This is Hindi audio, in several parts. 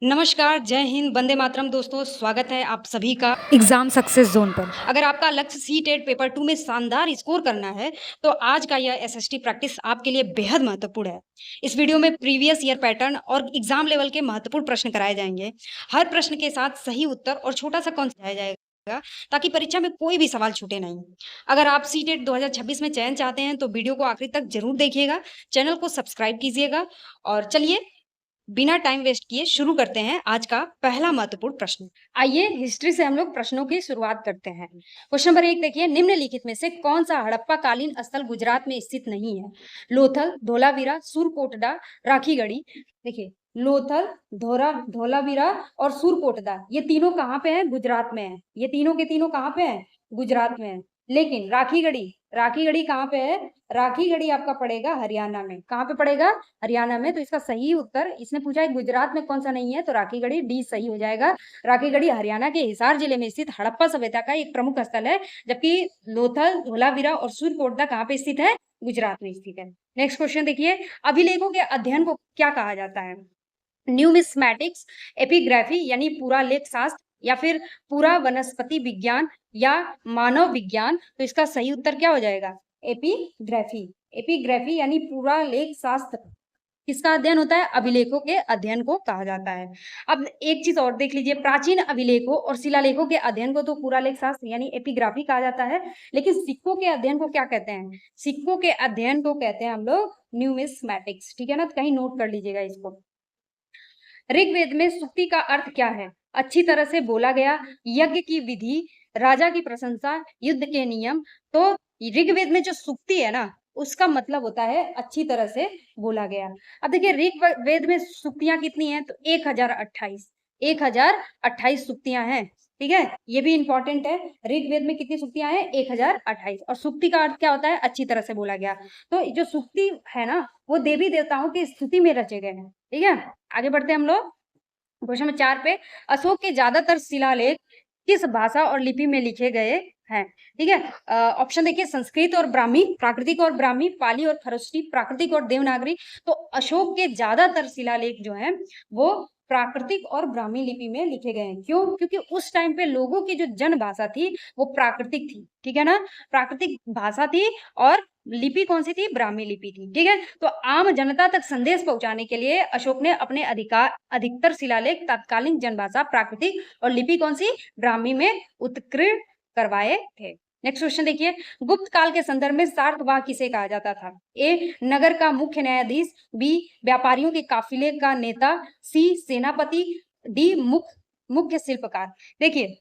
नमस्कार, जय हिंद, वंदे मातरम दोस्तों, स्वागत है आप सभी का एग्ज़ाम सक्सेस ज़ोन पर। अगर आपका लक्ष्य सीटेट पेपर 2 में शानदार स्कोर करना है, तो आज का यह एसएसटी प्रैक्टिस आपके लिए बेहद महत्वपूर्ण है। इस वीडियो में प्रीवियस ईयर पैटर्न और एग्ज़ाम लेवल के महत्वपूर्ण प्रश्न कराए जाएँगे। हर प्रश्न के साथ सही उत्तर और छोटा-सा कॉन्सेप्ट समझाया जाएगा, ताकि परीक्षा में कोई भी सवाल छूटे नहीं। अगर आप सीटेट 2026 में चयन चाहते हैं, तो वीडियो को आखिरी तक ज़रूर देखिएगा, चैनल को सब्सक्राइब कीजिएगा और चलिए बिना टाइम वेस्ट किए शुरू करते हैं आज का पहला महत्वपूर्ण प्रश्न। आइए हिस्ट्री से हम लोग प्रश्नों की शुरुआत करते हैं। क्वेश्चन नंबर 1 देखिए, निम्नलिखित में से कौन सा हड़प्पा कालीन स्थल गुजरात में स्थित नहीं है? लोथल, धोलावीरा, सुरकोटडा, राखीगढ़ी। देखिए, लोथल, धोलावीरा और सुरकोटडा ये तीनों कहाँ पे हैं? गुजरात में है। ये तीनों के तीनों कहाँ पे हैं? गुजरात में है। लेकिन राखीगढ़ी, राखीगढ़ी कहाँ पे है? राखीगढ़ी आपका पड़ेगा हरियाणा में। कहाँ पे पड़ेगा? हरियाणा में। तो इसका सही उत्तर, इसने पूछा है गुजरात में कौन सा नहीं है, तो राखीगढ़ी डी सही हो जाएगा। राखीगढ़ी हरियाणा के हिसार जिले में स्थित हड़प्पा सभ्यता का एक प्रमुख स्थल है, जबकि लोथल, धोलावीरा और सुरकोटडा कहाँ पे स्थित है? गुजरात में स्थित है। नेक्स्ट क्वेश्चन देखिए, अभिलेखों के अध्ययन को क्या कहा जाता है? न्यूमिस्मैटिक्स, एपिग्राफी यानी पुरालेख शास्त्र, या फिर पूरा वनस्पति विज्ञान या मानव विज्ञान। तो इसका सही उत्तर क्या हो जाएगा? एपिग्राफी। एपिग्राफी यानी पुरालेख शास्त्र किसका अध्ययन होता है? अभिलेखों के अध्ययन को कहा जाता है। अब एक चीज और देख लीजिए, प्राचीन अभिलेखों और शिलालेखों के अध्ययन को तो पुरालेख शास्त्र यानी एपिग्राफी कहा जाता है, लेकिन सिक्कों के अध्ययन को क्या कहते हैं? सिक्कों के अध्ययन को कहते हैं हम लोग न्यूमिस्मैटिक्स। ठीक है ना, तो कहीं नोट कर लीजिएगा इसको। ऋग्वेद में सुक्ति का अर्थ क्या है? अच्छी तरह से बोला गया, यज्ञ की विधि, राजा की प्रशंसा, युद्ध के नियम। तो ऋग्वेद में जो सुक्ति है ना, उसका मतलब होता है अच्छी तरह से बोला गया। अब देखिए, ऋग्वेद में सुक्तियां कितनी हैं? तो 1028, 1028 सुक्तियां हैं। ठीक है, ये भी इंपॉर्टेंट है। ऋग्वेद में कितनी सुक्तियां हैं? 1028। और सुक्ति का अर्थ क्या होता है? अच्छी तरह से बोला गया। तो जो सुक्ति है ना, वो देवी देवताओं की स्तुति में रचे गए हैं। ठीक है, आगे बढ़ते हैं हम लोग क्वेश्चन नंबर 4 पे। अशोक के ज्यादातर शिलालेख किस भाषा और लिपि में लिखे गए हैं? ठीक है, ऑप्शन देखिए, संस्कृत और ब्राह्मी, प्राकृतिक और ब्राह्मी, पाली और खरोष्टी, प्राकृतिक और देवनागरी। तो अशोक के ज्यादातर शिलालेख जो हैं वो प्राकृतिक और ब्राह्मी लिपि में लिखे गए हैं। क्यों? क्योंकि उस टाइम पे लोगों की जो जन भाषा थी वो प्राकृतिक थी। ठीक है ना, प्राकृतिक भाषा थी और लिपि कौन सी थी? ब्राह्मी लिपि थी। ठीक है, तो आम जनता तक संदेश पहुंचाने के लिए अशोक ने अपने अधिकतर शिलालेख तत्कालीन जनभाषा प्राकृतिक और लिपि कौन सी? ब्राह्मी में उत्कीर्ण करवाए थे। नेक्स्ट क्वेश्चन देखिए, गुप्त काल के संदर्भ में सार्थवाह किसे कहा जाता था? ए, नगर का मुख्य न्यायाधीश, बी, व्यापारियों के काफिले का नेता, सी, सेनापति, डी, मुख्य शिल्पकार। देखिए,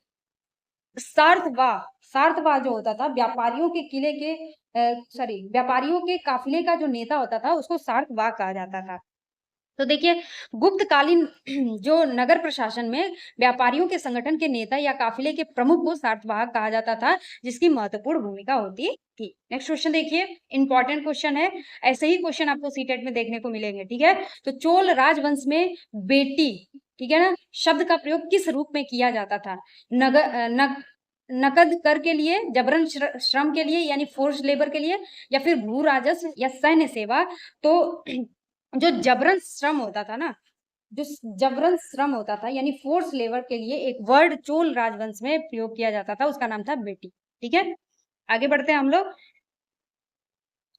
सार्थवाह, सार्थवाह जो होता था व्यापारियों के किले के व्यापारियों के काफिले का जो नेता होता था उसको सार्थवाह कहा जाता था। तो देखिए, गुप्तकालीन जो नगर प्रशासन में व्यापारियों के संगठन के नेता या काफिले के प्रमुख को सार्थवाहक कहा जाता था, जिसकी महत्वपूर्ण भूमिका होती थी। नेक्स्ट क्वेश्चन देखिए, इंपॉर्टेंट क्वेश्चन है, ऐसे ही क्वेश्चन आपको सीटेट में देखने को मिलेंगे। ठीक है, तो चोल राजवंश में बेटी, ठीक है ना, शब्द का प्रयोग किस रूप में किया जाता था? नकद कर के लिए, जबरन श्रम के लिए यानी फोर्स लेबर के लिए, या फिर भू राजस्व या सैन्य सेवा। तो जो जबरन श्रम होता था ना, जो जबरन श्रम होता था यानी फोर्स लेबर के लिए एक वर्ड चोल राजवंश में प्रयोग किया जाता था, उसका नाम था बेटी। ठीक है, आगे बढ़ते हैं हम लोग।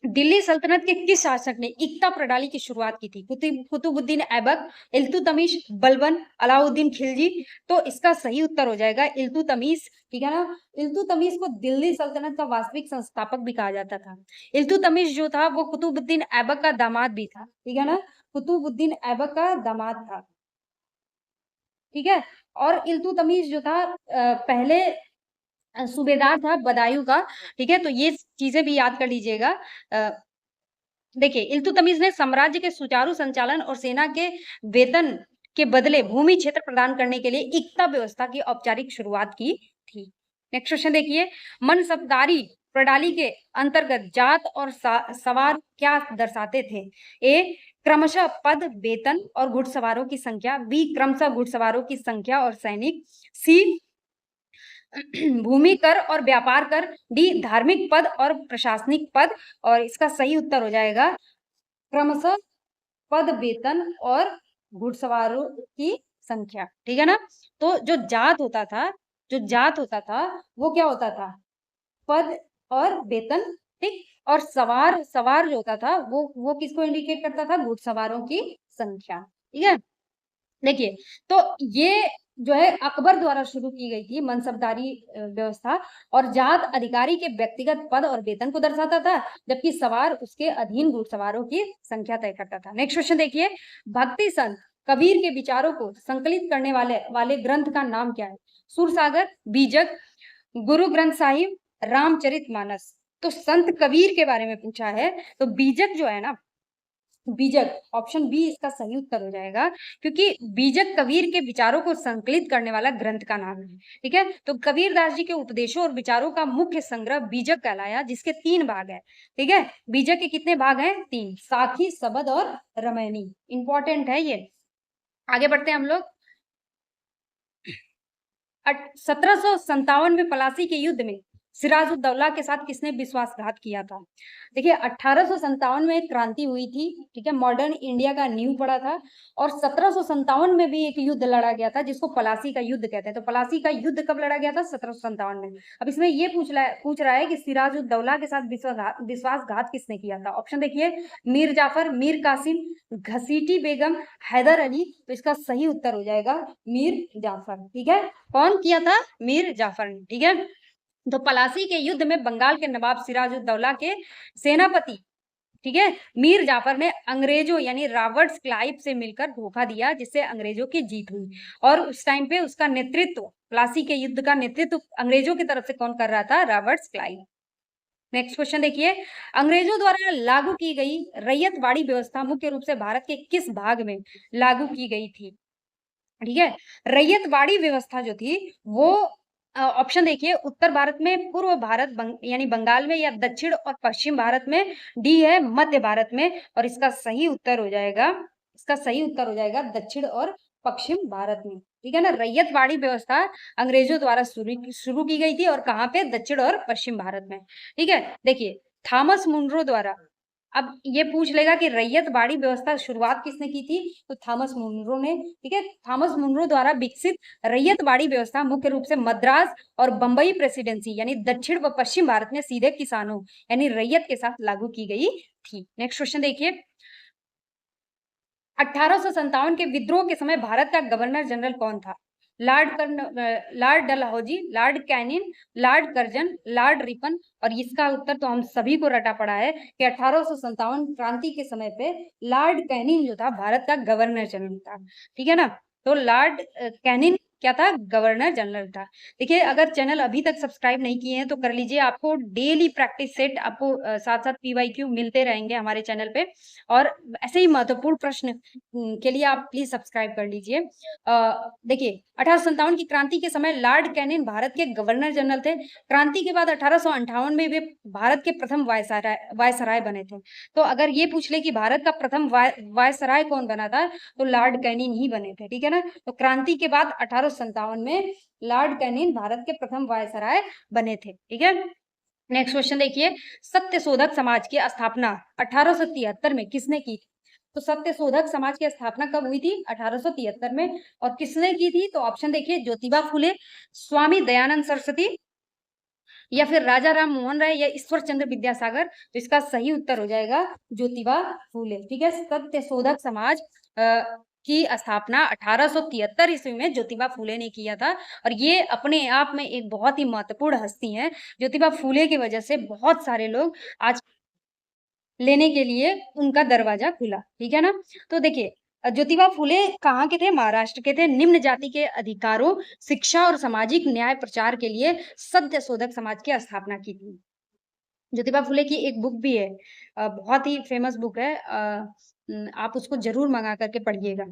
दिल्ली सल्तनत के किस शासक ने इक्ता प्रणाली की शुरुआत की थी? कुतुबुद्दीन ऐबक, इल्तुतमिश, बलबन, अलाउद्दीन खिलजी। तो इसका सही उत्तर हो जाएगा इल्तुतमिश। ठीक है ना, इल्तुतमिश को दिल्ली सल्तनत का वास्तविक संस्थापक भी कहा जाता था। इल्तुतमिश जो था वो कुतुबुद्दीन ऐबक का दामाद भी था। ठीक है ना, कुतुबुद्दीन ऐबक का दामाद था। ठीक है, और इल्तुतमिश जो था पहले सूबेदार था बदायूं का। ठीक है, तो ये चीजें भी याद कर लीजिएगा। देखिए, इल्तुतमिश ने साम्राज्य के सुचारू संचालन और सेना के वेतन के बदले भूमि क्षेत्र प्रदान करने के लिए इक्ता व्यवस्था की औपचारिक शुरुआत की थी। नेक्स्ट क्वेश्चन देखिए, मनसबदारी प्रणाली के अंतर्गत जात और सवार क्या दर्शाते थे? ए, क्रमशः पद, वेतन और घुड़सवारों की संख्या, बी, क्रमशः घुड़सवारों की संख्या और सैनिक, सी, भूमि कर और व्यापार कर, डी, धार्मिक पद और प्रशासनिक पद। और इसका सही उत्तर हो जाएगा क्रमशः पद, वेतन और घुड़सवारों की संख्या, ठीक है ना? तो जो जात होता था, वो क्या होता था? पद और वेतन, ठीक? और सवार सवार जो होता था, वो किसको इंडिकेट करता था? घुड़सवारों की संख्या, ठीक है? देखिए, तो ये जो है अकबर द्वारा शुरू की गई थी मनसबदारी व्यवस्था, और जात अधिकारी के व्यक्तिगत पद और वेतन को दर्शाता था, जबकि सवार उसके अधीन घुड़सवारों की संख्या तय करता था। नेक्स्ट क्वेश्चन देखिए, भक्ति संत कबीर के विचारों को संकलित करने वाले वाले ग्रंथ का नाम क्या है? सूरसागर, बीजक, गुरु ग्रंथ साहिब, रामचरितमानस। तो संत कबीर के बारे में पूछा है, तो बीजक जो है ना, बीजक, ऑप्शन बी इसका सही उत्तर हो जाएगा, क्योंकि बीजक कबीर के विचारों को संकलित करने वाला ग्रंथ का नाम है, ठीक है? तो कबीरदास जी के उपदेशों और विचारों का मुख्य संग्रह बीजक कहलाया, जिसके 3 भाग है, ठीक है? बीजक के कितने भाग हैं? 3, साखी, सबद और रामायणी। इंपॉर्टेंट है ये। आगे बढ़ते हैं हम लोग। 1757 में पलासी के युद्ध में सिराजुद्दौला के साथ किसने विश्वासघात किया था? देखिए, 1857 में एक क्रांति हुई थी, ठीक है? मॉडर्न इंडिया का नींव पड़ा था, और 1757 में भी एक युद्ध लड़ा गया था, जिसको पलासी का युद्ध कहते हैं। तो पलासी का युद्ध कब लड़ा गया था? 1757 में। अब इसमें ये पूछ रहा है कि सिराजुद्दौला के साथ विश्वासघात किसने किया था? ऑप्शन देखिए, मीर जाफर, मीर कासिम, घसीटी बेगम, हैदर अली। तो इसका सही उत्तर हो जाएगा मीर जाफर, ठीक है? कौन किया था? मीर जाफर ने, ठीक है? तो पलासी के युद्ध में बंगाल के नवाब सिराजुद्दौला के सेनापति, ठीक है, मीर जाफर ने अंग्रेजों यानी रॉबर्ट्स क्लाइव से मिलकर धोखा दिया, जिससे अंग्रेजों की जीत हुई। और उस टाइम पे उसका नेतृत्व, प्लासी के युद्ध का नेतृत्व अंग्रेजों की तरफ से कौन कर रहा था? Roberts Clive. नेक्स्ट क्वेश्चन देखिए, अंग्रेजों द्वारा लागू की गई रैयतवाड़ी व्यवस्था मुख्य रूप से भारत के किस भाग में लागू की गई थी? ठीक है, रैयतवाड़ी व्यवस्था जो थी वो ऑप्शन देखिए, उत्तर भारत में, पूर्व भारत यानी बंगाल में, या दक्षिण और पश्चिम भारत में, डी है मध्य भारत में। और इसका सही उत्तर हो जाएगा, दक्षिण और पश्चिम भारत में, ठीक है ना? रैयतवाड़ी व्यवस्था अंग्रेजों द्वारा शुरू की गई थी, और कहाँ पे? दक्षिण और पश्चिम भारत में, ठीक है? देखिए, थॉमस मुनरो द्वारा, अब ये पूछ लेगा कि रैयतवाड़ी व्यवस्था शुरुआत किसने की थी? तो थॉमस मुनरो ने, ठीक है? थॉमस मुनरो द्वारा विकसित रैयतवाड़ी व्यवस्था मुख्य रूप से मद्रास और बंबई प्रेसिडेंसी यानी दक्षिण व पश्चिम भारत में सीधे किसानों यानी रैयत के साथ लागू की गई थी। नेक्स्ट क्वेश्चन देखिए, 1857 के विद्रोह के समय भारत का गवर्नर जनरल कौन था? Lord Dalhousie, Lord Canning, Lord Curzon, Lord Ripon. और इसका उत्तर तो हम सभी को रटा पड़ा है कि 1857 क्रांति के समय पे लॉर्ड कैनिंग जो था भारत का गवर्नर जनरल था, ठीक है ना? तो लॉर्ड कैनिंग क्या था? गवर्नर जनरल था। देखिए, अगर चैनल अभी तक सब्सक्राइब नहीं किए हैं तो कर लीजिए, आपको डेली प्रैक्टिस सेट, आपको साथ साथ पीवाईक्यू मिलते रहेंगे हमारे चैनल पे, और ऐसे ही महत्वपूर्ण प्रश्न के लिए आप प्लीज सब्सक्राइब कर लीजिए। देखिए, 1857 की क्रांति के समय लॉर्ड कैनिंग भारत के गवर्नर जनरल थे। क्रांति के बाद 1858 में वे भारत के प्रथम वायसराय बने थे। तो अगर ये पूछ ले कि भारत का प्रथम वायसराय कौन बना था, तो लॉर्ड कैनिंग ही बने थे, ठीक है ना? तो क्रांति के बाद 1857 में लॉर्ड कैनिंग भारत के प्रथम वायसराय बने थे, ठीक है? नेक्स्ट क्वेश्चन देखिए, सत्यशोधक समाज की स्थापना 1873 में किसने की थी? तो सत्यशोधक समाज की स्थापना कब हुई थी? 1873 में। और किसने की थी? तो ऑप्शन देखिए, ज्योतिबा फुले, स्वामी दयानंद सरस्वती, या फिर राजा राम मोहन राय, या ईश्वर चंद्र विद्यासागर। तो इसका सही उत्तर हो जाएगा ज्योतिबा फुले, ठीक है? सत्यशोधक समाज की स्थापना 1873 ईस्वी में ज्योतिबा फुले ने किया था, और ये अपने आप में एक बहुत ही महत्वपूर्ण हस्ती है। ज्योतिबा फुले की वजह से बहुत सारे लोग आज लेने के लिए उनका दरवाजा खुला, ठीक है ना? तो देखिए, ज्योतिबा फुले कहाँ के थे? महाराष्ट्र के थे। निम्न जाति के अधिकारों, शिक्षा और सामाजिक न्याय प्रचार के लिए सत्यशोधक समाज की स्थापना की थी। ज्योतिबा फुले की एक बुक भी है, बहुत ही फेमस बुक है, आप उसको जरूर मंगा करके पढ़िएगा।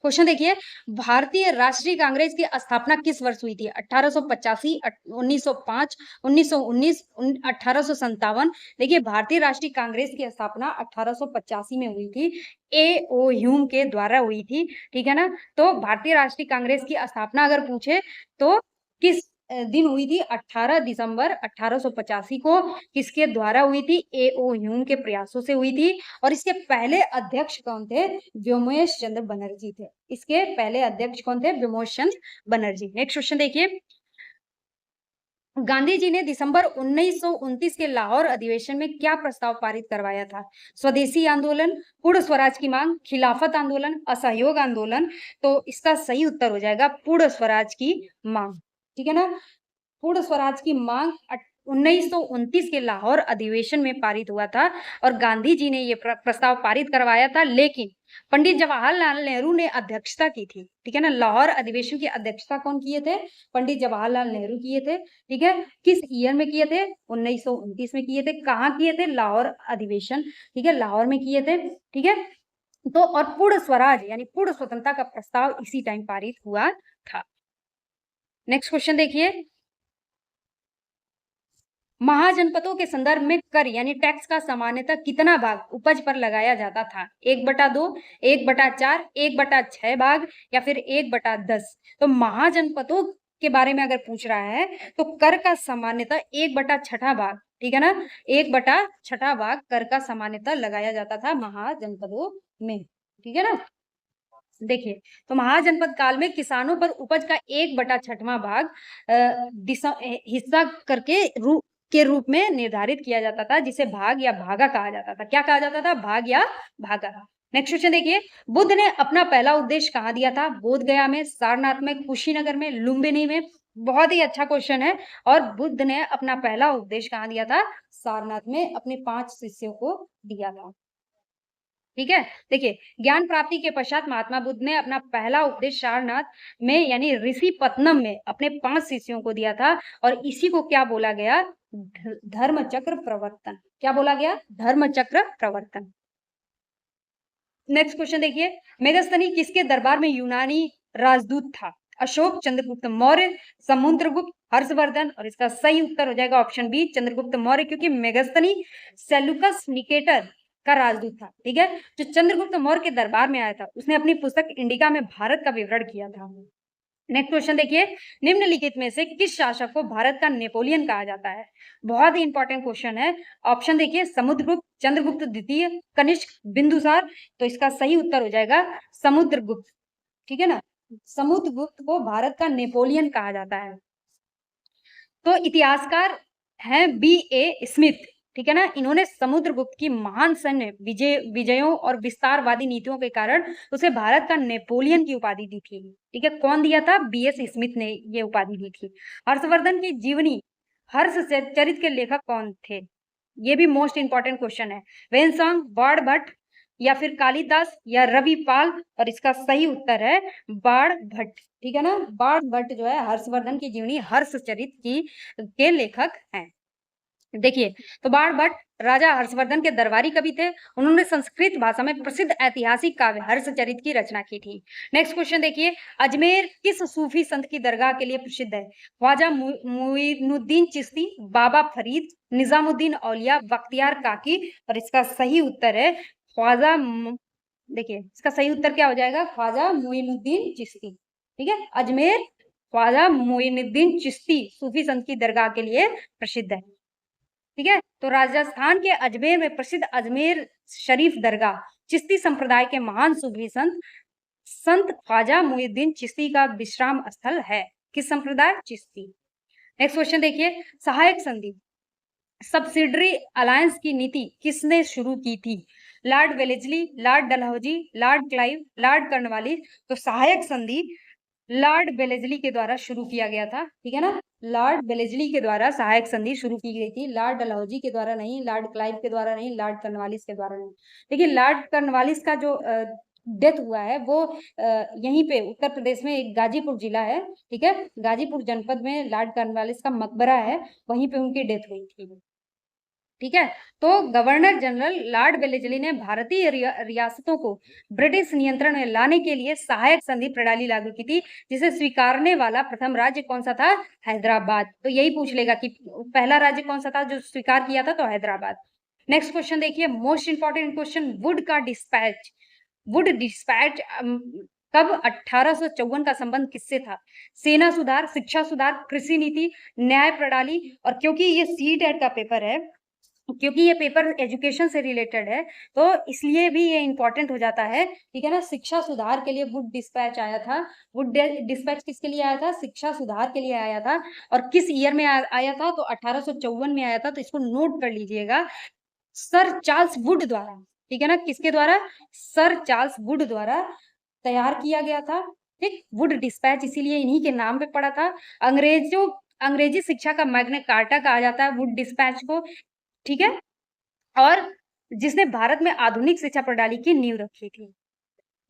क्वेश्चन देखिए, भारतीय राष्ट्रीय कांग्रेस की स्थापना किस वर्ष हुई थी? 1885, 1905, 1919, 1857। देखिए, भारतीय राष्ट्रीय कांग्रेस की स्थापना 1885 में हुई थी, ए ओ ह्यूम के द्वारा हुई थी, ठीक है ना? तो भारतीय राष्ट्रीय कांग्रेस की स्थापना अगर पूछे तो किस दिन हुई थी 18 दिसंबर 1885 को। किसके द्वारा हुई थी? A.O. ह्यूम के प्रयासों से हुई थी। और इसके पहले अध्यक्ष कौन थे? व्योमेश चंद्र बनर्जी थे। इसके पहले अध्यक्ष कौन थे? व्योमेश चंद्र बनर्जी। नेक्स्ट क्वेश्चन देखिए, गांधी जी ने दिसंबर 1929 के लाहौर अधिवेशन में क्या प्रस्ताव पारित करवाया था? स्वदेशी आंदोलन, पूर्ण स्वराज की मांग, खिलाफत आंदोलन, असहयोग आंदोलन। तो इसका सही उत्तर हो जाएगा पूर्ण स्वराज की मांग। ठीक है ना? पूर्ण स्वराज की मांग 1929 के लाहौर अधिवेशन में पारित हुआ था और गांधी जी ने यह प्रस्ताव पारित करवाया था, लेकिन पंडित जवाहरलाल नेहरू ने अध्यक्षता की थी। ठीक है ना? लाहौर अधिवेशन की अध्यक्षता कौन किए थे? पंडित जवाहरलाल नेहरू किए थे। ठीक है? किस ईयर में किए थे? 1929 में किए थे। कहाँ किए थे? लाहौर अधिवेशन। ठीक है, लाहौर में किए थे। ठीक है, तो और पूर्ण स्वराज यानी पूर्ण स्वतंत्रता का प्रस्ताव इसी टाइम पारित हुआ था। नेक्स्ट क्वेश्चन देखिए, महाजनपदों के संदर्भ में कर यानी टैक्स का सामान्यतः कितना भाग उपज पर लगाया जाता था? 1/2, 1/4, 1/6 भाग या फिर 1/10? तो महाजनपदों के बारे में अगर पूछ रहा है तो कर का सामान्यतः 1/6 भाग, ठीक है ना, 1/6 भाग कर का सामान्यतः लगाया जाता था महाजनपदों में। ठीक है ना? देखिए, तो महाजनपद काल में किसानों पर उपज का 1/6वां भाग हिस्सा करके रूप में निर्धारित किया जाता था, जिसे भाग या भागा कहा जाता था। क्या कहा जाता था? भाग या भागा। नेक्स्ट क्वेश्चन देखिए, बुद्ध ने अपना पहला उपदेश कहाँ दिया था? बोध गया में, सारनाथ में, कुशीनगर में, लुम्बिनी में। बहुत ही अच्छा क्वेश्चन है। और बुद्ध ने अपना पहला उपदेश कहाँ दिया था? सारनाथ में अपने 5 शिष्यों को दिया था। ठीक है, देखिए, ज्ञान प्राप्ति के पश्चात महात्मा बुद्ध ने अपना पहला उपदेश सारनाथ में यानी ऋषि पत्तनम में अपने 5 शिष्यों को दिया था और इसी को क्या बोला गया? धर्म चक्र प्रवर्तन। क्या बोला गया? धर्म चक्र प्रवर्तन। नेक्स्ट क्वेश्चन देखिए, मेगस्थनी किसके दरबार में यूनानी राजदूत था? अशोक, चंद्रगुप्त मौर्य, समुद्रगुप्त, हर्षवर्धन। और इसका सही उत्तर हो जाएगा ऑप्शन बी, चंद्रगुप्त मौर्य, क्योंकि मेगस्थनी सेल्यूकस निकेटर का राजदूत था। ठीक है, जो चंद्रगुप्त मौर्य के दरबार में आया था उसने अपनी पुस्तक इंडिका में भारत का विवरण किया था। नेक्स्ट क्वेश्चन देखिए, निम्नलिखित में से किस शासक को भारत का नेपोलियन कहा जाता है? बहुत ही इंपॉर्टेंट क्वेश्चन है। ऑप्शन देखिए, समुद्रगुप्त, चंद्रगुप्त द्वितीय, कनिष्क, बिंदुसार। तो इसका सही उत्तर हो जाएगा समुद्रगुप्त। ठीक है ना? समुद्रगुप्त को भारत का नेपोलियन कहा जाता है। तो इतिहासकार हैं B.A. स्मिथ। ठीक है ना? इन्होंने समुद्रगुप्त की महान सैन्य विजयों और विस्तारवादी नीतियों के कारण उसे भारत का नेपोलियन की उपाधि दी थी। ठीक है, कौन दिया था? B.S. स्मिथ ने ये उपाधि दी थी। हर्षवर्धन की जीवनी हर्ष चरित के लेखक कौन थे? ये भी मोस्ट इंपॉर्टेंट क्वेश्चन है। वेनसॉन्ग, बाण भट्ट या फिर कालिदास या रविपाल। और इसका सही उत्तर है बाण भट्ट। ठीक है ना? बाण भट्ट जो है हर्षवर्धन की जीवनी हर्षचरित की के लेखक हैं। देखिए, तो बाण भट्ट राजा हर्षवर्धन के दरबारी कवि थे। उन्होंने संस्कृत भाषा में प्रसिद्ध ऐतिहासिक काव्य हर्षचरित की रचना की थी। नेक्स्ट क्वेश्चन देखिए, अजमेर किस सूफी संत की दरगाह के लिए प्रसिद्ध है? ख्वाजा मुइनुद्दीन चिश्ती, बाबा फरीद, निजामुद्दीन औलिया, बख्तियार काकी। और इसका सही उत्तर है ख्वाजा देखिए, इसका सही उत्तर क्या हो जाएगा? ख्वाजा मुइनुद्दीन चिश्ती। ठीक है, अजमेर ख्वाजा मुइनुद्दीन चिश्ती सूफी संत की दरगाह के लिए प्रसिद्ध है। ठीक है, तो राजस्थान के अजमेर में प्रसिद्ध अजमेर शरीफ दरगाह चिश्ती संप्रदाय के महान सूफी संत ख्वाजा मुइनुद्दीन चिश्ती का विश्राम स्थल है। किस संप्रदाय? चिश्ती। नेक्स्ट क्वेश्चन देखिए, सहायक संधि सब्सिडरी अलायंस की नीति किसने शुरू की थी? Lord Wellesley, Lord Dalhousie, Lord Clive, Lord Cornwallis. तो सहायक संधि लॉर्ड वेलेस्ली के द्वारा शुरू किया गया था। ठीक है ना? लॉर्ड वेलेस्ली के द्वारा सहायक संधि शुरू की गई थी। लॉर्ड डलहौजी के द्वारा नहीं, लॉर्ड क्लाइव के द्वारा नहीं, लॉर्ड कर्नवालिस के द्वारा नहीं। देखिए, लॉर्ड कर्नवालिस का जो डेथ हुआ है वो यहीं पे उत्तर प्रदेश में एक गाजीपुर जिला है। ठीक है, गाजीपुर जनपद में लॉर्ड कर्नवालिस का मकबरा है, वहीं पे उनकी डेथ हुई थी। ठीक है, तो गवर्नर जनरल लॉर्ड वेलेस्ली ने भारतीय रियासतों को ब्रिटिश नियंत्रण में लाने के लिए सहायक संधि प्रणाली लागू की थी, जिसे स्वीकारने वाला प्रथम राज्य कौन सा था? हैदराबाद। तो यही पूछ लेगा कि पहला राज्य कौन सा था जो स्वीकार किया था? तो हैदराबाद। नेक्स्ट क्वेश्चन देखिए, most important question, Wood dispatch कब? 1854 का संबंध किससे था? सेना सुधार, शिक्षा सुधार, कृषि नीति, न्याय प्रणाली। और क्योंकि ये सीटेट का पेपर है, क्योंकि ये पेपर एजुकेशन से रिलेटेड है, तो इसलिए भी ये इम्पोर्टेंट हो जाता है, ठीक है ना? शिक्षा सुधार के लिए वुड डिस्पैच आया था। वुड डिस्पैच किसके लिए आया था? शिक्षा सुधार के लिए आया था। और किस ईयर में आया था? तो 1854 में आया था। तो इसको नोट कर लीजिएगा, सर चार्ल्स वुड द्वारा, ठीक है ना? किसके द्वारा? सर चार्ल्स वुड द्वारा तैयार किया गया था। ठीक, वुड डिस्पैच इसीलिए इन्हीं के नाम पे पड़ा था। अंग्रेजी शिक्षा का मैग्ना कार्टा कहा जाता है वुड डिस्पैच को, ठीक है? और जिसने भारत में आधुनिक शिक्षा प्रणाली की नींव रखी थी।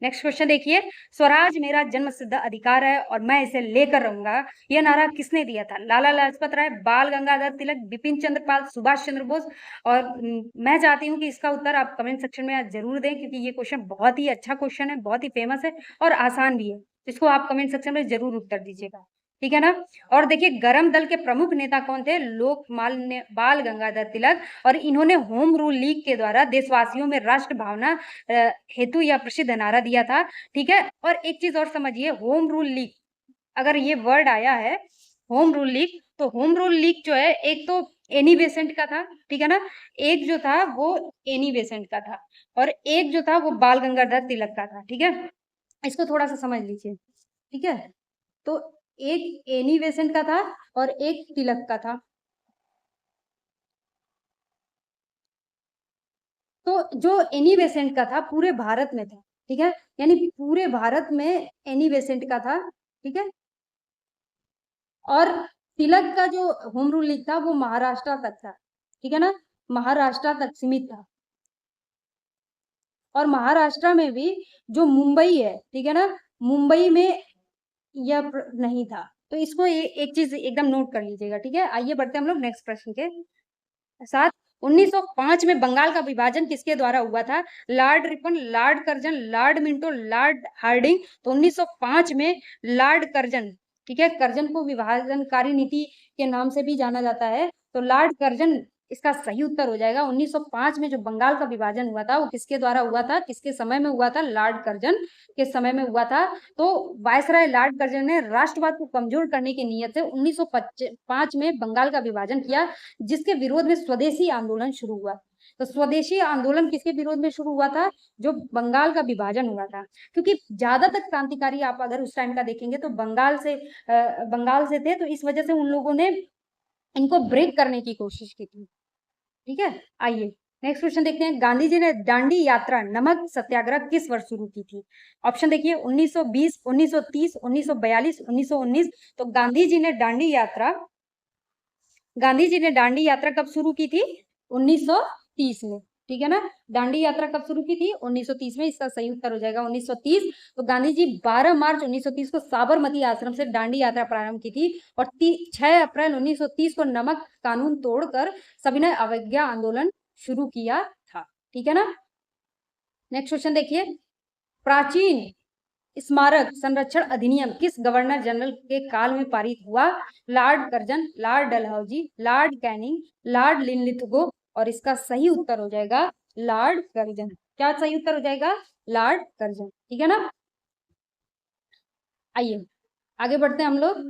नेक्स्ट क्वेश्चन देखिए, स्वराज मेरा जन्मसिद्ध अधिकार है और मैं इसे लेकर रहूंगा, यह नारा किसने दिया था? लाला लाजपत राय, बाल गंगाधर तिलक, बिपिन चंद्र पाल, सुभाष चंद्र बोस। और मैं चाहती हूँ कि इसका उत्तर आप कमेंट सेक्शन में जरूर दें, क्योंकि ये क्वेश्चन बहुत ही अच्छा क्वेश्चन है, बहुत ही फेमस है और आसान भी है। इसको आप कमेंट सेक्शन में जरूर उत्तर दीजिएगा, ठीक है ना? और देखिए, गरम दल के प्रमुख नेता कौन थे? लोकमान्य बाल गंगाधर तिलक। और इन्होंने होम रूल लीग के द्वारा देशवासियों में राष्ट्र भावना हेतु यह प्रसिद्ध नारा दिया था, ठीक है? और एक चीज और समझिए, होम रूल लीग, अगर ये वर्ड आया है होम रूल लीग, तो होम रूल लीग जो है, एक तो एनी बेसेंट का था, ठीक है ना? एक जो था वो एनी बेसेंट का था, और एक जो था वो बाल गंगाधर तिलक का था, ठीक है? इसको थोड़ा सा समझ लीजिए, ठीक है? तो एक एनी बेसेंट का था और एक तिलक का था। तो जो एनी बेसेंट का था पूरे भारत में था, ठीक है? यानी पूरे भारत में एनी बेसेंट का था, ठीक है? और तिलक का जो होम रूल लीग था वो महाराष्ट्र तक था, ठीक है ना? महाराष्ट्र तक सीमित था। और महाराष्ट्र में भी जो मुंबई है, ठीक है ना, मुंबई में यह नहीं था। तो इसको एक चीज एकदम नोट कर लीजिएगा, ठीक है? आइए बढ़ते हैं हम लोग नेक्स्ट प्रश्न के साथ। 1905 में बंगाल का विभाजन किसके द्वारा हुआ था? Lord Ripon, Lord Curzon, Lord Minto, Lord Hardinge. तो 1905 में लॉर्ड कर्जन, ठीक है? कर्जन को विभाजनकारी नीति के नाम से भी जाना जाता है, तो लॉर्ड कर्जन इसका सही उत्तर हो जाएगा। 1905 में जो बंगाल का विभाजन हुआ था वो किसके द्वारा हुआ था? किसके समय में हुआ था? लॉर्ड कर्जन के समय में हुआ था। तो वायसराय लॉर्ड कर्जन ने राष्ट्रवाद को कमजोर करने की नीयत से 1905 में बंगाल का विभाजन किया, जिसके विरोध में स्वदेशी आंदोलन शुरू हुआ। तो स्वदेशी आंदोलन किसके विरोध में शुरू हुआ था? जो बंगाल का विभाजन हुआ था। क्योंकि ज्यादातर क्रांतिकारी आप अगर उस टाइम का देखेंगे तो बंगाल से थे, तो इस वजह से उन लोगों ने इनको ब्रेक करने की कोशिश की थी, ठीक है? आइए नेक्स्ट क्वेश्चन देखते हैं, गांधी जी ने दांडी यात्रा नमक सत्याग्रह किस वर्ष शुरू की थी? ऑप्शन देखिए, 1920, 1930, 1942, 1919। तो गांधी जी ने दांडी यात्रा कब शुरू की थी? 1930 में, ठीक है ना? दांडी यात्रा कब शुरू की थी? 1930 में। इसका सही उत्तर हो जाएगा 1930। तो गांधी जी 12 मार्च 1930 को साबरमती आश्रम से दांडी यात्रा प्रारंभ की थी, और 6 अप्रैल 1930 को नमक कानून तोड़कर सविनय अवज्ञा आंदोलन शुरू किया था, ठीक है ना? नेक्स्ट क्वेश्चन देखिए, प्राचीन स्मारक संरक्षण अधिनियम किस गवर्नर जनरल के काल में पारित हुआ? Lord Curzon, Lord Dalhousie, Lord Canning, Lord Linlithgow. और इसका सही उत्तर हो जाएगा लॉर्ड कर्जन। क्या सही उत्तर हो जाएगा? लॉर्ड कर्जन, ठीक है ना? आइए आगे बढ़ते हैं हम लोग।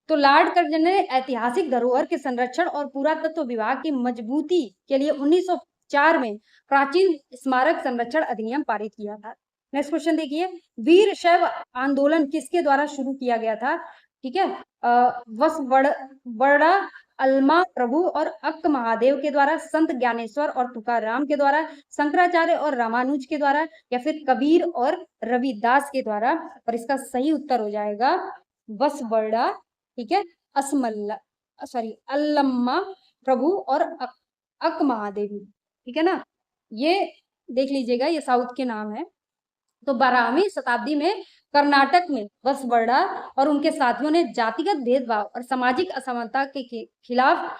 तो लॉर्ड कर्जन ने ऐतिहासिक धरोहर के संरक्षण और पुरातत्व विभाग की मजबूती के लिए 1904 में प्राचीन स्मारक संरक्षण अधिनियम पारित किया था। नेक्स्ट क्वेश्चन देखिए, वीर शैव आंदोलन किसके द्वारा शुरू किया गया था? ठीक है, बड़ा अलमा प्रभु और अक्क महादेव के द्वारा, संत ज्ञानेश्वर और तुकाराम के द्वारा, शंकराचार्य और रामानुज के द्वारा, या फिर कबीर और रविदास के द्वारा? और इसका सही उत्तर हो जाएगा बसवड़ा, ठीक है, असमल्ला, सॉरी, अल्लम्मा प्रभु और अक महादेवी, ठीक है ना? ये देख लीजिएगा, ये साउथ के नाम है। तो 12वीं शताब्दी में कर्नाटक में बसवड़ा और उनके साथियों ने जातिगत भेदभाव और सामाजिक असमानता के खिलाफ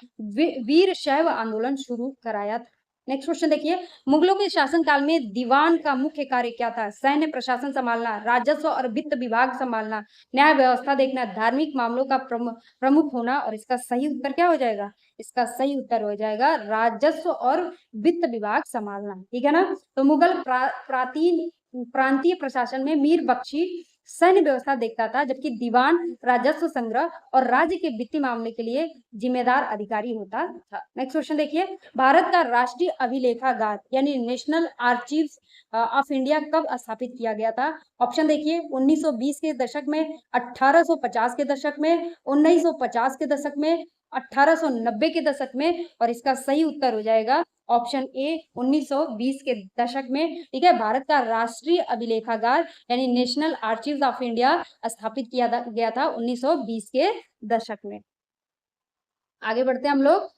वीर शैव आंदोलन शुरू कराया था। नेक्स्ट क्वेश्चन देखिए, मुगलों के शासनकाल में दीवान का मुख्य कार्य क्या था? सैन्य प्रशासन संभालना, राजस्व और वित्त विभाग संभालना, न्याय व्यवस्था देखना, धार्मिक मामलों का प्रमुख होना। और इसका सही उत्तर क्या हो जाएगा? इसका सही उत्तर हो जाएगा राजस्व और वित्त विभाग संभालना, ठीक है ना? तो मुगल प्राचीन प्रांतीय प्रशासन में मीर बख्शी सैन्य व्यवस्था देखता था, जबकि दीवान राजस्व संग्रह और राज्य के वित्तीय मामले के लिए जिम्मेदार अधिकारी होता था। नेक्स्ट क्वेश्चन देखिए, भारत का राष्ट्रीय अभिलेखागार यानी नेशनल आर्चीव्स ऑफ इंडिया कब स्थापित किया गया था? ऑप्शन देखिए, 1920 के दशक में, 1850 के दशक में, 1950 के दशक में, 1890 के दशक में, और इसका सही उत्तर हो जाएगा ऑप्शन ए 1920 के दशक में। ठीक है, भारत का राष्ट्रीय अभिलेखागार यानी नेशनल आर्चीव्स ऑफ इंडिया स्थापित किया गया था 1920 के दशक में। आगे बढ़ते हैं हम लोग,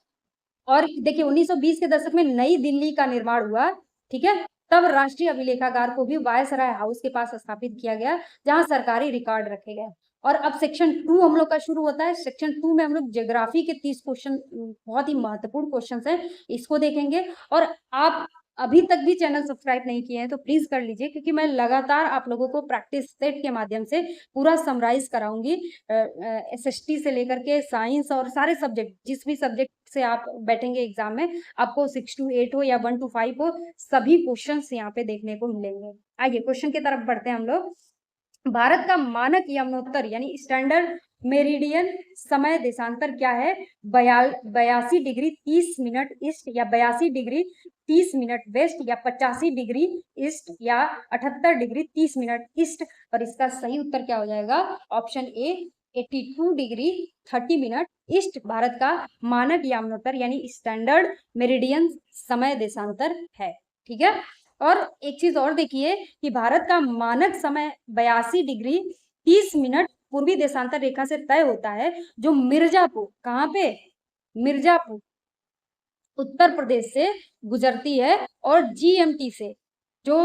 और देखिए 1920 के दशक में नई दिल्ली का निर्माण हुआ। ठीक है, तब राष्ट्रीय अभिलेखागार को भी वायसराय हाउस के पास स्थापित किया गया, जहां सरकारी रिकॉर्ड रखे गए। और अब सेक्शन 2 हम लोग का शुरू होता है। सेक्शन 2 में हम लोग ज्योग्राफी के 30 क्वेश्चन, बहुत ही महत्वपूर्ण क्वेश्चंस हैं, इसको देखेंगे। और आप अभी तक भी चैनल सब्सक्राइब नहीं किए हैं तो प्लीज कर लीजिए, क्योंकि मैं लगातार आप लोगों को प्रैक्टिस सेट के माध्यम से पूरा समराइज कराऊंगी, एसएसटी से लेकर के साइंस और सारे सब्जेक्ट, जिस भी सब्जेक्ट से आप बैठेंगे एग्जाम में, आपको 6 to 8 हो या 1 to 5 हो, सभी क्वेश्चंस यहाँ पे देखने को मिलेंगे। आइए क्वेश्चन की तरफ बढ़ते हैं हम लोग। भारत का मानक यमुनोत्तर यानी स्टैंडर्ड मेरिडियन समय देशांतर क्या है? 82 डिग्री 30 मिनट ईस्ट, या 82 डिग्री 30 मिनट वेस्ट, या 85 डिग्री ईस्ट, या 78 डिग्री 30 मिनट ईस्ट। और इसका सही उत्तर क्या हो जाएगा? Option A 82 degree 30 minute east Bharat का मानक यमुनोत्तर यानी स्टैंडर्ड मेरिडियन समय देशांतर है। ठीक है, और एक चीज और देखिए कि भारत का मानक समय 82 डिग्री 30 मिनट पूर्वी देशांतर रेखा से तय होता है, जो मिर्जापुर, कहाँ पे? मिर्जापुर उत्तर प्रदेश से गुजरती है, और जीएमटी से जो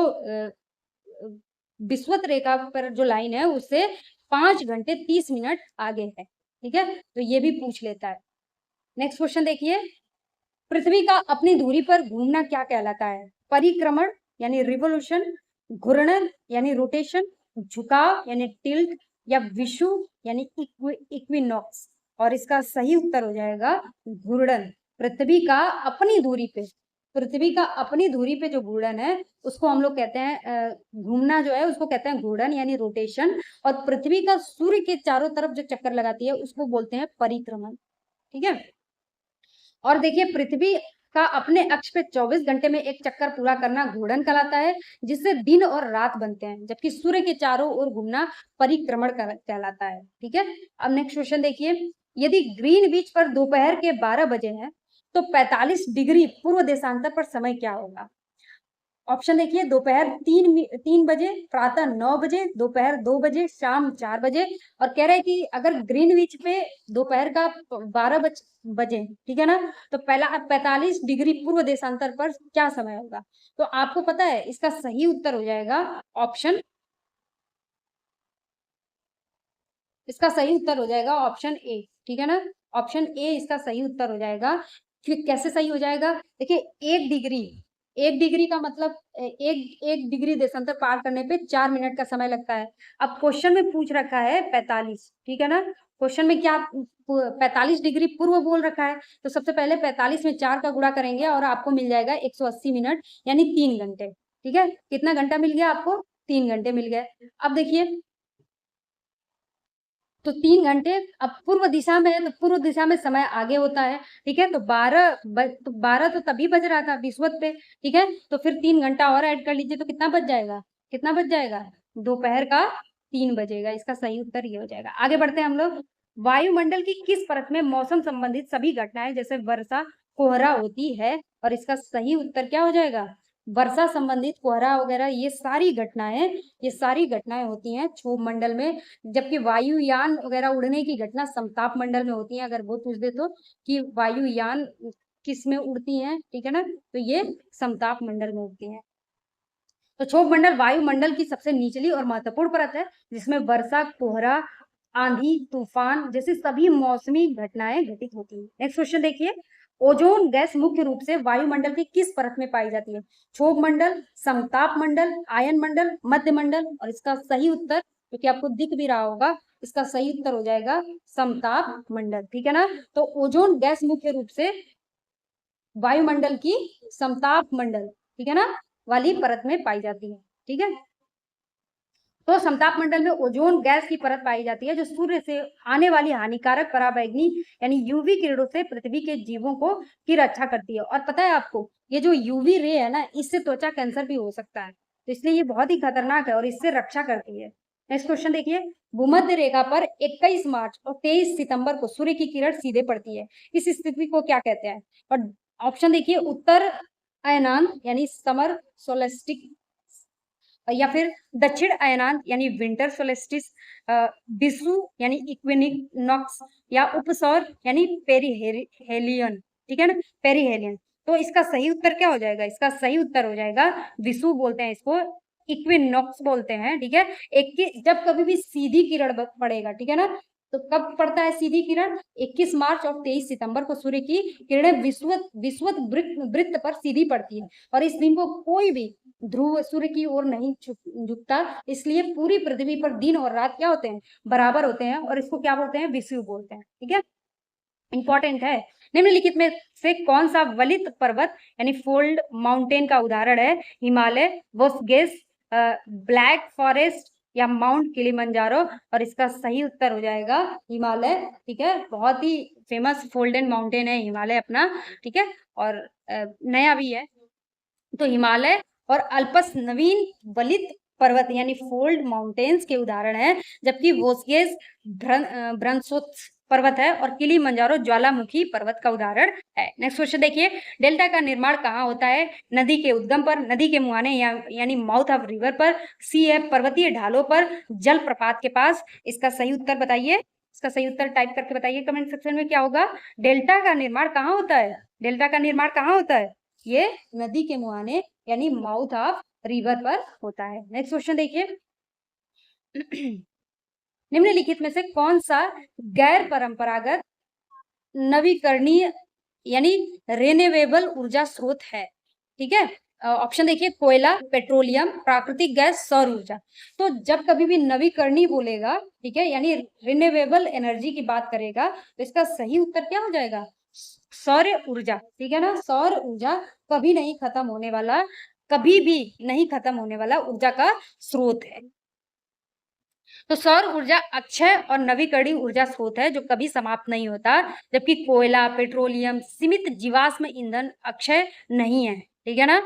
विषुवत रेखा पर जो लाइन है उससे 5 घंटे 30 मिनट आगे है। ठीक है, तो ये भी पूछ लेता है। नेक्स्ट क्वेश्चन देखिए, पृथ्वी का अपनी धुरी पर घूमना क्या कहलाता है? परिक्रमण यानी रिवोल्यूशन, घूर्णन यानी रोटेशन, झुकाव यानी टिल्ट, या विषुव यानी इक्विनॉक्स। और इसका सही उत्तर हो जाएगा घूर्णन। पृथ्वी का अपनी धुरी पे, पृथ्वी का अपनी धुरी पे जो घूर्णन है उसको हम लोग कहते हैं, घूमना जो है उसको कहते हैं घूर्णन यानी रोटेशन। और पृथ्वी का सूर्य के चारों तरफ जो चक्कर लगाती है उसको बोलते हैं परिक्रमण। ठीक है, और देखिए पृथ्वी का अपने अक्ष पे 24 घंटे में एक चक्कर पूरा करना घूर्णन कहलाता है, जिससे दिन और रात बनते हैं, जबकि सूर्य के चारों ओर घूमना परिक्रमण कहलाता है। ठीक है, अब नेक्स्ट क्वेश्चन देखिए, यदि ग्रीनविच पर दोपहर के 12 बजे है तो 45 डिग्री पूर्व देशांतर पर समय क्या होगा? ऑप्शन देखिए, दोपहर 3 बजे, प्रातः 9 बजे, दोपहर 2 बजे, शाम 4 बजे। और कह रहे हैं कि अगर ग्रीनविच पे दोपहर का 12 बजे, ठीक है ना, तो पहला 45 डिग्री पूर्व देशांतर पर क्या समय होगा? तो आपको पता है इसका सही उत्तर हो जाएगा ऑप्शन, इसका सही उत्तर हो जाएगा ऑप्शन ए। ठीक है ना, ऑप्शन ए इसका सही उत्तर हो जाएगा। कैसे सही हो जाएगा? देखिए 1 डिग्री का मतलब एक डिग्री देशांतर पार करने पे 4 मिनट का समय लगता है। अब क्वेश्चन में पूछ रखा है 45, ठीक है ना, क्वेश्चन में क्या 45 डिग्री पूर्व बोल रखा है, तो सबसे पहले 45 में 4 का गुणा करेंगे और आपको मिल जाएगा 180 मिनट यानी 3 घंटे। ठीक है, कितना घंटा मिल गया आपको? 3 घंटे मिल गए। अब देखिए, तो 3 घंटे, अब पूर्व दिशा में है तो पूर्व दिशा में समय आगे होता है। ठीक है, तो 12 तो तभी बज रहा था विषुवत पे। ठीक है, तो फिर 3 घंटा और ऐड कर लीजिए तो कितना बच जाएगा? कितना बच जाएगा? दोपहर का 3 बजेगा। इसका सही उत्तर ये हो जाएगा। आगे बढ़ते हैं हम लोग। वायुमंडल की किस परत में मौसम संबंधित सभी घटनाएं जैसे वर्षा, कोहरा होती है? और इसका सही उत्तर क्या हो जाएगा? वर्षा संबंधित कोहरा वगैरह ये सारी घटनाएं होती हैं क्षोभ मंडल में, जबकि वायुयान वगैरह उड़ने की घटना समताप मंडल में होती है। अगर वो पूछ दे तो कि वायुयान किस में उड़ती हैं, ठीक है ना, तो ये समताप मंडल में उड़ती हैं। तो क्षोभ मंडल वायुमंडल की सबसे निचली और महत्वपूर्ण परत है, जिसमें वर्षा, कोहरा, आंधी, तूफान जैसी सभी मौसमी घटनाएं घटित होती हैं। नेक्स्ट क्वेश्चन देखिए, ओजोन गैस मुख्य रूप से वायुमंडल की किस परत में पाई जाती है? क्षोभ मंडल, समताप मंडल, आयन मंडल, मध्य मंडल। और इसका सही उत्तर, क्योंकि आपको दिख भी रहा होगा, इसका सही उत्तर हो जाएगा समताप मंडल। ठीक है ना, तो ओजोन गैस मुख्य रूप से वायुमंडल की समताप मंडल, ठीक है ना, वाली परत में पाई जाती है। ठीक है, तो समताप मंडल में ओजोन गैस की परत पाई जाती है जो सूर्य से आने वाली हानिकारक पराबैंगनी यानी यूवी किरणों से पृथ्वी के जीवों को की रक्षा करती है। और पता है आपको, ये जो यूवी रे है ना, इससे त्वचा कैंसर भी हो सकता है, तो इसलिए ये बहुत ही खतरनाक है और इससे रक्षा करती है। नेक्स्ट क्वेश्चन देखिए, भूमध्य रेखा पर 21 मार्च और 23 सितंबर को सूर्य की किरण सीधे पड़ती है, इस स्थिति को क्या कहते हैं? और ऑप्शन देखिए, उत्तर अयनांत यानी समर सोलेस्टिक, या फिर दक्षिण अयनांत यानी विंटर सोलेस्टिस, विषु यानी इक्विनॉक्स, या उपसौर यानी पेरिहेलियन। ठीक है ना, पेरिहेलियन। तो इसका सही उत्तर क्या हो जाएगा? इसका सही उत्तर हो जाएगा विषु बोलते हैं इसको, इक्विनॉक्स बोलते हैं। ठीक है, एक जब कभी भी सीधी किरण पड़ेगा, ठीक है ना, तो कब पड़ता है सीधी किरण? 21 मार्च और 23 सितंबर को सूर्य की किरणें विषुवत विषुवत वृत्त पर सीधी पड़ती है, और इस दिन को कोई भी ध्रुव सूर्य की ओर नहीं झुकता, इसलिए पूरी पृथ्वी पर दिन और रात क्या होते हैं? बराबर होते हैं, और इसको क्या बोलते हैं? विषुव बोलते हैं। ठीक है, इंपॉर्टेंट है। निम्नलिखित में से कौन सा वलित पर्वत यानी फोल्ड माउंटेन का उदाहरण है? हिमालय, वोस्गेस, ब्लैक फॉरेस्ट, या माउंट किलिमंजारो। और इसका सही उत्तर हो जाएगा हिमालय। ठीक है, बहुत ही फेमस फोल्डन माउंटेन है हिमालय अपना। ठीक है, और नया भी है, तो हिमालय और अल्पस नवीन वलित पर्वत यानी फोल्ड माउंटेन्स के उदाहरण है, जबकि वोस्गेस ब्रंसोत्स पर्वत है और किलिमंजारो ज्वालामुखी पर्वत का उदाहरण है। नेक्स्ट क्वेश्चन देखिए, डेल्टा का निर्माण कहाँ होता है? नदी के उद्गम पर, नदी के मुहाने यानी माउथ ऑफ रिवर पर, सी है पर्वतीय ढालों पर, जल प्रपात के पास। इसका सही उत्तर बताइए, इसका सही उत्तर टाइप करके बताइए कमेंट सेक्शन में, क्या होगा? डेल्टा का निर्माण कहाँ होता है? डेल्टा का निर्माण कहाँ होता है? ये नदी के मुहाने यानी माउथ ऑफ रिवर पर होता है। नेक्स्ट क्वेश्चन देखिए, निम्नलिखित में से कौन सा गैर परंपरागत नवीकरणीय यानी रेन्यूएबल ऊर्जा स्रोत है? ठीक है, ऑप्शन देखिए, कोयला, पेट्रोलियम, प्राकृतिक गैस, सौर ऊर्जा। तो जब कभी भी नवीकरणीय बोलेगा, ठीक है, यानी रिन्यूएबल एनर्जी की बात करेगा, तो इसका सही उत्तर क्या हो जाएगा? सौर ऊर्जा। ठीक है ना, सौर ऊर्जा कभी नहीं खत्म होने वाला, कभी भी नहीं खत्म होने वाला ऊर्जा का स्रोत है। तो सौर ऊर्जा अक्षय और नवीकरणीय ऊर्जा स्रोत है जो कभी समाप्त नहीं होता, जबकि कोयला, पेट्रोलियम, सीमित जीवाश्म ईंधन अक्षय नहीं है। ठीक है ना,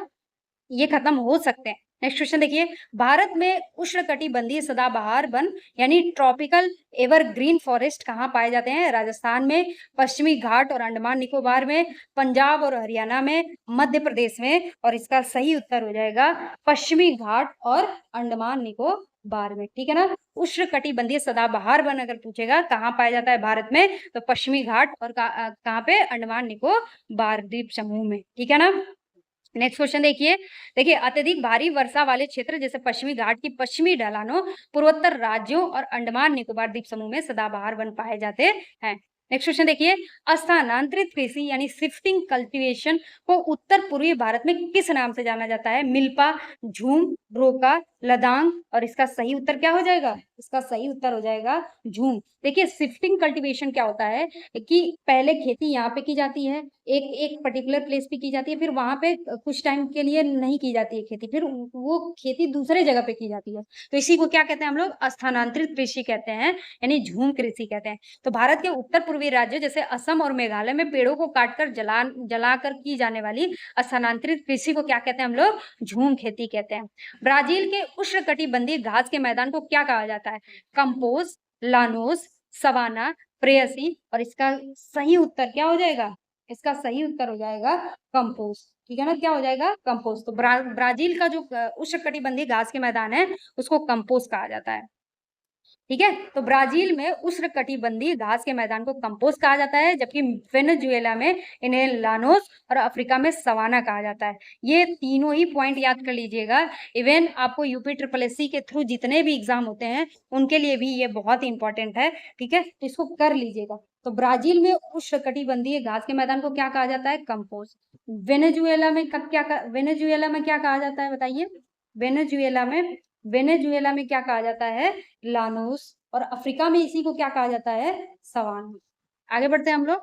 ये खत्म हो सकते हैं। नेक्स्ट क्वेश्चन देखिए, भारत में उष्णकटिबंधीय सदाबहार वन यानी ट्रॉपिकल एवरग्रीन फॉरेस्ट कहाँ पाए जाते हैं? राजस्थान में, पश्चिमी घाट और अंडमान निकोबार में, पंजाब और हरियाणा में, मध्य प्रदेश में। और इसका सही उत्तर हो जाएगा पश्चिमी घाट और अंडमान निकोबार में। ठीक है ना, उष्णकटिबंधीय सदाबहार वन अगर पूछेगा कहाँ पाया जाता है भारत में, तो पश्चिमी घाट और कहाँ पे? अंडमान निकोबार द्वीप समूह में। ठीक है ना, नेक्स्ट क्वेश्चन देखिए, देखिए अत्यधिक भारी वर्षा वाले क्षेत्र जैसे पश्चिमी घाट की पश्चिमी ढलानों, पूर्वोत्तर राज्यों और अंडमान निकोबार द्वीप समूह में सदाबहार वन पाए जाते हैं। नेक्स्ट क्वेश्चन देखिए, स्थानांतरित कृषि यानी शिफ्टिंग कल्टीवेशन को उत्तर पूर्वी भारत में किस नाम से जाना जाता है? मिल्पा, झूम, ढोका, लदांग। और इसका सही उत्तर क्या हो जाएगा? इसका सही उत्तर हो जाएगा झूम। देखिए शिफ्टिंग कल्टीवेशन क्या होता है कि पहले खेती यहाँ पे की जाती है, एक एक पर्टिकुलर प्लेस पे की जाती है, फिर वहां पे कुछ टाइम के लिए नहीं की जाती है खेती, फिर वो खेती दूसरे जगह पे की जाती है, तो इसी को क्या कहते हैं हम लोग? स्थानांतरित कृषि कहते हैं, यानी झूम कृषि कहते हैं। तो भारत के उत्तर पूर्वी राज्यों जैसे असम और मेघालय में पेड़ों को काटकर जलाकर की जाने वाली स्थानांतरित कृषि को क्या कहते हैं हम लोग? झूम खेती कहते हैं। ब्राजील के उष्णकटिबंधीय घास के मैदान को क्या कहा जाता है? कंपोज, लानोस, सवाना, प्रेयसी। और इसका सही उत्तर क्या हो जाएगा? इसका सही उत्तर हो जाएगा कंपोस्ट। ठीक है ना, क्या हो जाएगा? कंपोस्ट। तो ब्राजील का जो उष्णकटिबंधीय घास के मैदान है उसको कंपोस्ट कहा जाता है। ठीक है, तो ब्राजील में उष्णकटिबंधीय घास के मैदान को कंपोस्ट कहा जाता है, जबकि वेनेजुएला में इन्हें लानोस और अफ्रीका में सवाना कहा जाता है। ये तीनों ही पॉइंट याद कर लीजिएगा। इवन आपको यूपी ट्रिपल एससी के थ्रू जितने भी एग्जाम होते हैं उनके लिए भी ये बहुत इंपॉर्टेंट है। ठीक है, तो इसको कर लीजिएगा। तो ब्राजील में उष्णकटिबंधीय घास के मैदान को क्या कहा जाता है? कंपोस्ट। वेनेजुएला में वेनेजुएला में क्या कहा जाता है बताइए? वेनेजुएला में क्या कहा जाता है? लानोस। और अफ्रीका में इसी को क्या कहा जाता है? सवाना। आगे बढ़ते हैं हम लोग।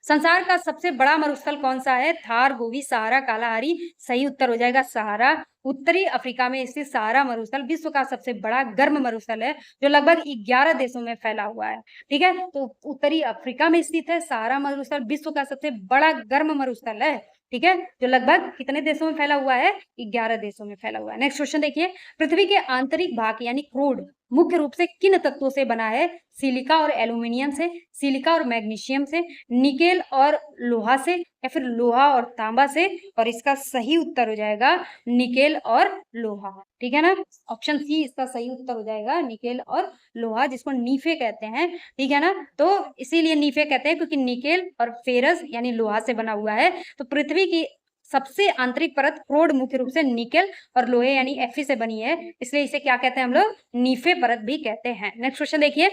संसार का सबसे बड़ा मरुस्थल कौन सा है? थार, गोबी, सहारा, कालाहारी। सही उत्तर हो जाएगा सहारा। उत्तरी अफ्रीका में स्थित सहारा मरुस्थल विश्व का सबसे बड़ा गर्म मरुस्थल है, जो लगभग 11 देशों में फैला हुआ है। ठीक है, तो उत्तरी अफ्रीका में स्थित है सहारा मरुस्थल, विश्व का सबसे बड़ा गर्म मरुस्थल है। ठीक है, जो लगभग कितने देशों में फैला हुआ है? 11 देशों में फैला हुआ है। नेक्स्ट क्वेश्चन देखिए, पृथ्वी के आंतरिक भाग यानी क्रूड मुख्य रूप से किन तत्वों से बना है? सिलिका और एल्यूमिनियम से, सिलिका और मैग्नीशियम से, निकेल और लोहा से, या फिर लोहा और तांबा से। और इसका सही उत्तर हो जाएगा निकेल और लोहा। ठीक है ना, ऑप्शन सी इसका सही उत्तर हो जाएगा, निकेल और लोहा, जिसको नीफे कहते हैं। ठीक है ना, तो इसीलिए नीफे कहते हैं क्योंकि निकेल और फेरस यानी लोहा से बना हुआ है। तो पृथ्वी की सबसे आंतरिक परत क्रोड मुख्य रूप से निकेल और लोहे यानी Fe से बनी है, इसलिए इसे क्या कहते हैं हम लोग? नीफे परत भी कहते हैं। नेक्स्ट क्वेश्चन देखिए,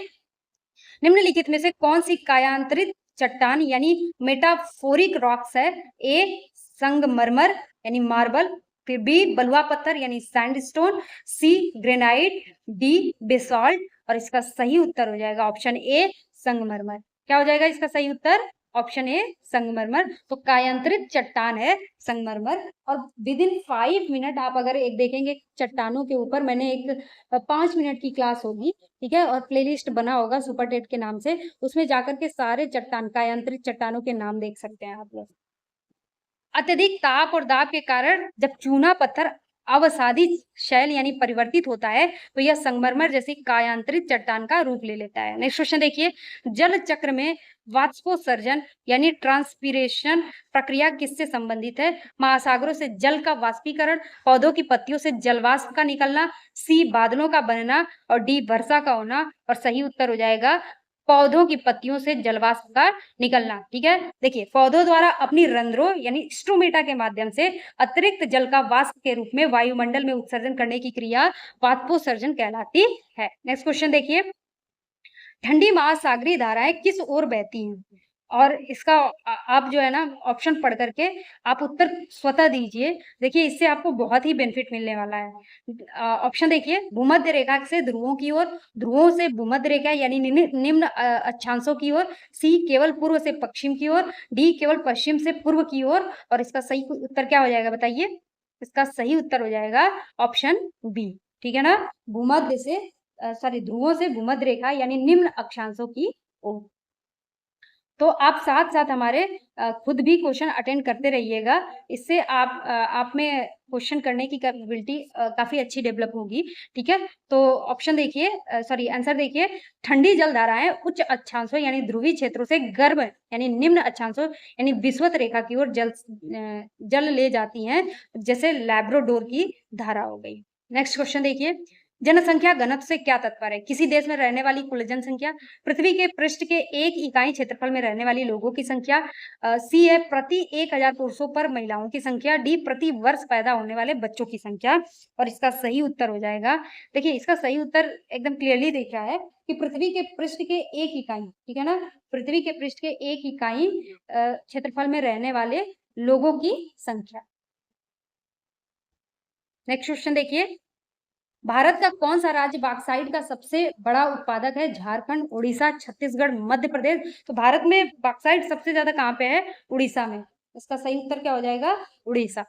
निम्नलिखित में से कौन सी कायांतरित चट्टान यानी मेटाफोरिक रॉक्स है? ए संगमरमर यानी मार्बल, फिर बी बलुआ पत्थर यानी सैंडस्टोन, सी ग्रेनाइट, डी बेसाल्ट। और इसका सही उत्तर हो जाएगा ऑप्शन ए संगमरमर। क्या हो जाएगा इसका सही उत्तर? ऑप्शन ए संगमरमर। तो कायांतरित चट्टान है संगमरमर। और विद इन 5 मिनट आप अगर एक देखेंगे चट्टानों के ऊपर, मैंने एक 5 मिनट की क्लास होगी, ठीक है, और प्लेलिस्ट बना होगा सुपर टेट के नाम से, उसमें जाकर के सारे चट्टान कायांतरित चट्टानों के नाम देख सकते हैं आप लोग। अत्यधिक ताप और दाब के कारण जब चूना पत्थर अवसादी शैल यानी परिवर्तित होता है, तो यह संगमरमर जैसी कायांतरित चट्टान का रूप ले लेता है। नेक्स्ट क्वेश्चन देखिए, जल चक्र में वाष्पोत्सर्जन यानी ट्रांसपीरेशन प्रक्रिया किससे संबंधित है? महासागरों से जल का वाष्पीकरण, पौधों की पत्तियों से जलवाष्प का निकलना, सी बादलों का बनना, और डी वर्षा का होना। और सही उत्तर हो जाएगा पौधों की पत्तियों से जलवाष्प का निकलना। ठीक है, देखिए पौधों द्वारा अपनी रंध्रों यानी स्ट्रोमेटा के माध्यम से अतिरिक्त जल का वाष्प के रूप में वायुमंडल में उत्सर्जन करने की क्रिया वाष्पोत्सर्जन कहलाती है। नेक्स्ट क्वेश्चन देखिए, ठंडी महासागरीय धाराएं किस ओर बहती हैं? और इसका आप जो है ना ऑप्शन पढ़ करके आप उत्तर स्वतः दीजिए। देखिए इससे आपको बहुत ही बेनिफिट मिलने वाला है। ऑप्शन देखिए, भूमध्य रेखा से ध्रुवों की ओर, ध्रुवों से भूमध्य रेखा यानी निम्न अक्षांशों की ओर, सी केवल पूर्व से पश्चिम की ओर, डी केवल पश्चिम से पूर्व की ओर। और इसका सही उत्तर क्या हो जाएगा बताइए? इसका सही उत्तर हो जाएगा ऑप्शन बी। ठीक है ना, भूमध्य से ध्रुवों से भूमध्य रेखा यानी निम्न अक्षांशों की ओर। तो आप साथ-साथ हमारे खुद भी क्वेश्चन अटेंड करते रहिएगा। इससे आप में क्वेश्चन करने की कैपेबिलिटी काफ़ी अच्छी डेवलप होगी, ठीक है? तो ऑप्शन देखिए आंसर देखिए, ठंडी जल धाराएँ उच्च अक्षांशों यानी ध्रुवीय क्षेत्रों से गर्म यानी निम्न अक्षांशों यानी विषुवत रेखा की ओर जल ले जाती हैं, जैसे लैब्राडोर की धारा हो गई। नेक्स्ट क्वेश्चन देखिए, जनसंख्या घनत्व से क्या तात्पर्य है? किसी देश में रहने वाली कुल जनसंख्या, पृथ्वी के पृष्ठ के 1 इकाई क्षेत्रफल में रहने वाली लोगों की संख्या, सी है प्रति 1000 पुरुषों पर महिलाओं की संख्या, डी प्रति वर्ष पैदा होने वाले बच्चों की संख्या। और इसका सही उत्तर हो जाएगा, देखिए इसका सही उत्तर एकदम क्लियरली दिख रहा है कि पृथ्वी के पृष्ठ के 1 इकाई, ठीक है ना, पृथ्वी के पृष्ठ के 1 इकाई क्षेत्रफल में रहने वाले लोगों की संख्या। नेक्स्ट क्वेश्चन देखिए, भारत का कौन सा राज्य बॉक्साइट का सबसे बड़ा उत्पादक है? झारखंड, उड़ीसा, छत्तीसगढ़, मध्य प्रदेश। तो भारत में बॉक्साइट सबसे ज्यादा कहाँ पे है? उड़ीसा में। इसका सही उत्तर क्या हो जाएगा? उड़ीसा।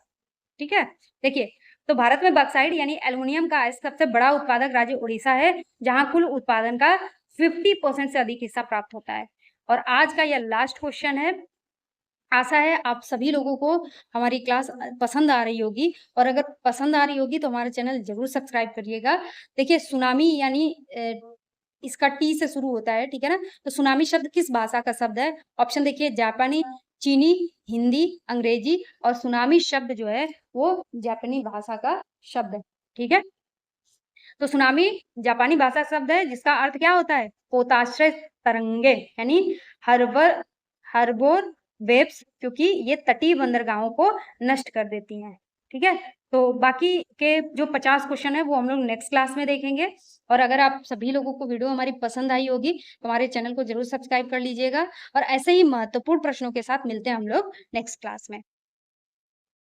ठीक है, देखिए तो भारत में बॉक्साइट यानी एल्युमिनियम का सबसे बड़ा उत्पादक राज्य उड़ीसा है, जहां कुल उत्पादन का 50% से अधिक हिस्सा प्राप्त होता है। और आज का यह लास्ट क्वेश्चन है। आशा है आप सभी लोगों को हमारी क्लास पसंद आ रही होगी, और अगर पसंद आ रही होगी तो हमारा चैनल जरूर सब्सक्राइब करिएगा। देखिए सुनामी यानी इसका टी से शुरू होता है, ठीक है ना, तो सुनामी शब्द किस भाषा का शब्द है? ऑप्शन देखिए, जापानी, चीनी, हिंदी, अंग्रेजी। और सुनामी शब्द जो है वो जापानी भाषा का शब्द है। ठीक है, तो सुनामी जापानी भाषा शब्द है, जिसका अर्थ क्या होता है? पोताश्रय तरंगे यानी हर्बोर वेव्स, क्योंकि ये तटीय बंदरगाहों को नष्ट कर देती हैं। ठीक है, तो बाकी के जो 50 क्वेश्चन है वो हम लोग नेक्स्ट क्लास में देखेंगे। और अगर आप सभी लोगों को वीडियो हमारी पसंद आई होगी तो हमारे चैनल को जरूर सब्सक्राइब कर लीजिएगा। और ऐसे ही महत्वपूर्ण प्रश्नों के साथ मिलते हैं हम लोग नेक्स्ट क्लास में।